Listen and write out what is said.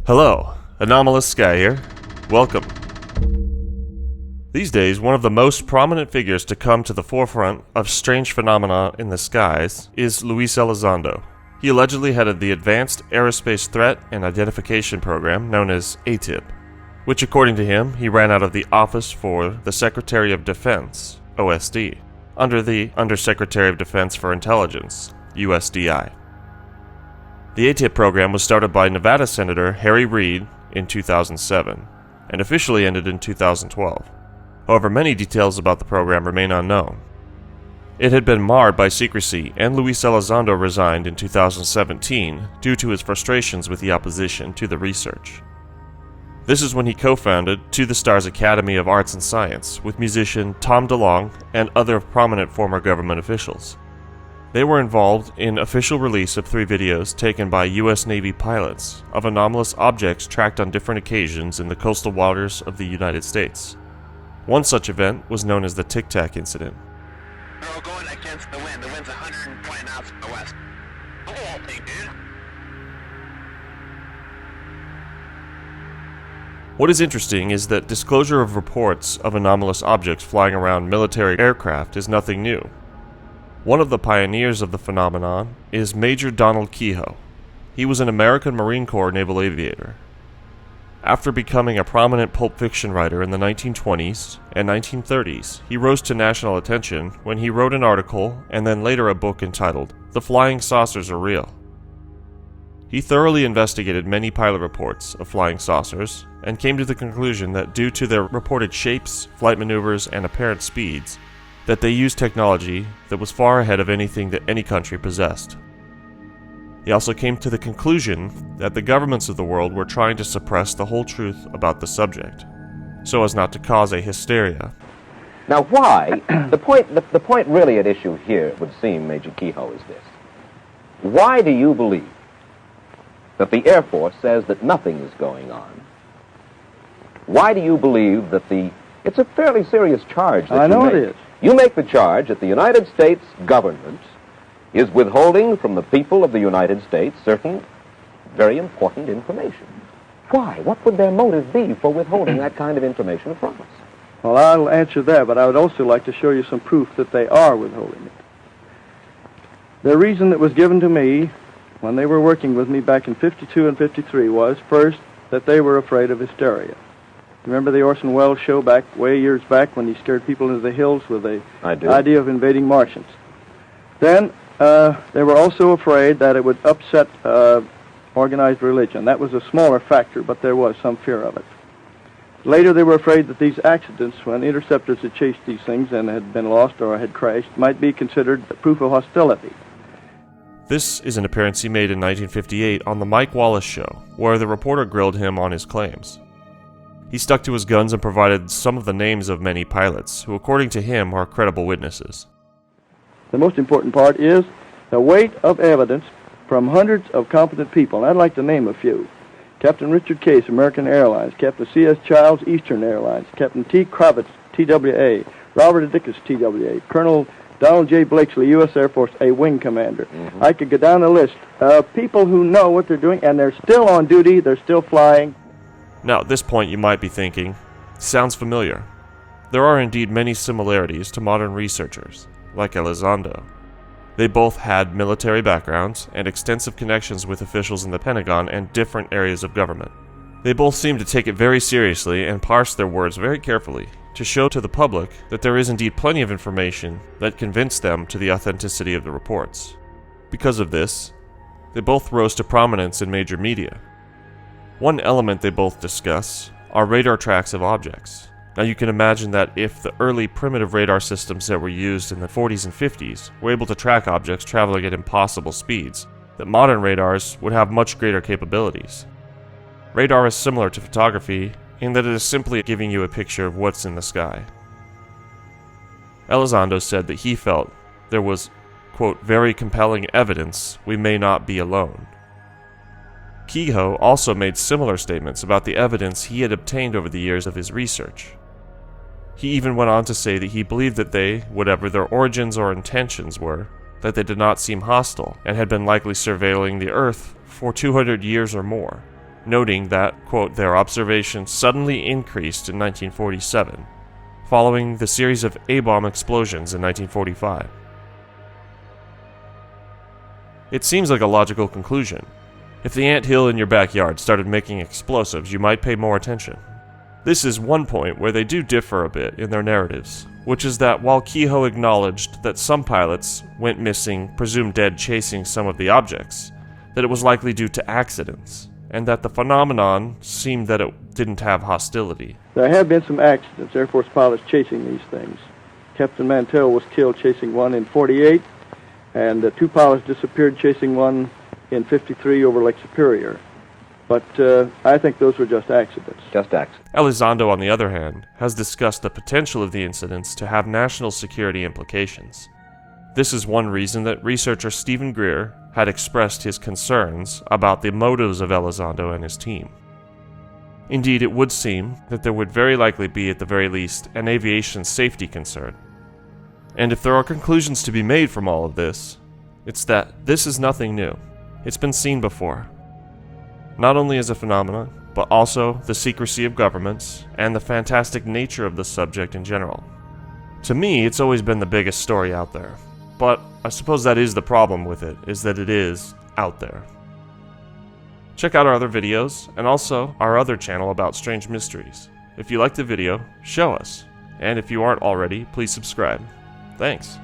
Hello, Anomalous Sky here. Welcome. These days, one of the most prominent figures to come to the forefront of strange phenomena in the skies is Luis Elizondo. He allegedly headed the Advanced Aerospace Threat and Identification Program known as ATIP, which according to him, he ran out of the Office for the Secretary of Defense, OSD, under the Undersecretary of Defense for Intelligence, USDI. The ATIP program was started by Nevada Senator Harry Reid in 2007 and officially ended in 2012. However, many details about the program remain unknown. It had been marred by secrecy, and Luis Elizondo resigned in 2017 due to his frustrations with the opposition to the research. This is when he co-founded To the Stars Academy of Arts and Science with musician Tom DeLonge and other prominent former government officials. They were involved in official release of 3 videos taken by U.S. Navy pilots of anomalous objects tracked on different occasions in the coastal waters of the United States. One such event was known as the Tic Tac incident. We're going against the wind. The wind's 120 knots from the west. The whole thing, dude. What is interesting is that disclosure of reports of anomalous objects flying around military aircraft is nothing new. One of the pioneers of the phenomenon is Major Donald Keyhoe. He was an American Marine Corps naval aviator. After becoming a prominent pulp fiction writer in the 1920s and 1930s, he rose to national attention when he wrote an article and then later a book entitled The Flying Saucers Are Real. He thoroughly investigated many pilot reports of flying saucers and came to the conclusion that due to their reported shapes, flight maneuvers, and apparent speeds, that they used technology that was far ahead of anything that any country possessed. He also came to the conclusion that the governments of the world were trying to suppress the whole truth about the subject, so as not to cause a hysteria. Now why, the point really at issue here, it would seem, Major Keyhoe, is this. Why do you believe that the Air Force says that nothing is going on? Why do you believe that it's a fairly serious charge that I know you make. it is. You make the charge that the United States government is withholding from the people of the United States certain very important information. Why? What would their motive be for withholding that kind of information from us? Well, I'll answer that, but I would also like to show you some proof that they are withholding it. The reason that was given to me when they were working with me back in 52 and 53 was, first, that they were afraid of hysteria. Remember the Orson Welles show way years back when he scared people into the hills with the idea of invading Martians? Then they were also afraid that it would upset organized religion. That was a smaller factor, but there was some fear of it. Later they were afraid that these accidents, when interceptors had chased these things and had been lost or had crashed, might be considered proof of hostility. This is an appearance he made in 1958 on The Mike Wallace Show, where the reporter grilled him on his claims. He stuck to his guns and provided some of the names of many pilots, who according to him are credible witnesses. The most important part is the weight of evidence from hundreds of competent people, and I'd like to name a few. Captain Richard Case, American Airlines; Captain C.S. Childs, Eastern Airlines; Captain T. Kravitz, TWA; Robert Dickus, TWA; Colonel Donald J. Blakesley, U.S. Air Force, a wing commander. I could go down the list of people who know what they're doing, and they're still on duty, they're still flying. Now at this point you might be thinking, sounds familiar. There are indeed many similarities to modern researchers, like Elizondo. They both had military backgrounds and extensive connections with officials in the Pentagon and different areas of government. They both seem to take it very seriously and parse their words very carefully to show to the public that there is indeed plenty of information that convinced them to the authenticity of the reports. Because of this, they both rose to prominence in major media. One element they both discuss are radar tracks of objects. Now you can imagine that if the early primitive radar systems that were used in the 40s and 50s were able to track objects traveling at impossible speeds, that modern radars would have much greater capabilities. Radar is similar to photography in that it is simply giving you a picture of what's in the sky. Elizondo said that he felt there was, quote, very compelling evidence we may not be alone. Keyhoe also made similar statements about the evidence he had obtained over the years of his research. He even went on to say that he believed that they, whatever their origins or intentions were, that they did not seem hostile and had been likely surveilling the Earth for 200 years or more. noting that, quote, their observations suddenly increased in 1947, following the series of A-bomb explosions in 1945. It seems like a logical conclusion. If the anthill in your backyard started making explosives, you might pay more attention. This is one point where they do differ a bit in their narratives, which is that while Keyhoe acknowledged that some pilots went missing, presumed dead chasing some of the objects, that it was likely due to accidents, and that the phenomenon seemed that it didn't have hostility. There have been some accidents, Air Force pilots chasing these things. Captain Mantell was killed chasing one in 48, and 2 pilots disappeared chasing one in 53 over Lake Superior. But I think those were just accidents. Just accidents. Elizondo, on the other hand, has discussed the potential of the incidents to have national security implications. This is one reason that researcher Stephen Greer had expressed his concerns about the motives of Elizondo and his team. Indeed, it would seem that there would very likely be, at the very least, an aviation safety concern. And if there are conclusions to be made from all of this, it's that this is nothing new. It's been seen before. Not only as a phenomenon, but also the secrecy of governments and the fantastic nature of the subject in general. To me, it's always been the biggest story out there. But I suppose that is the problem with it, is that it is out there. Check out our other videos, and also our other channel about strange mysteries. If you liked the video, show us. And if you aren't already, please subscribe. Thanks.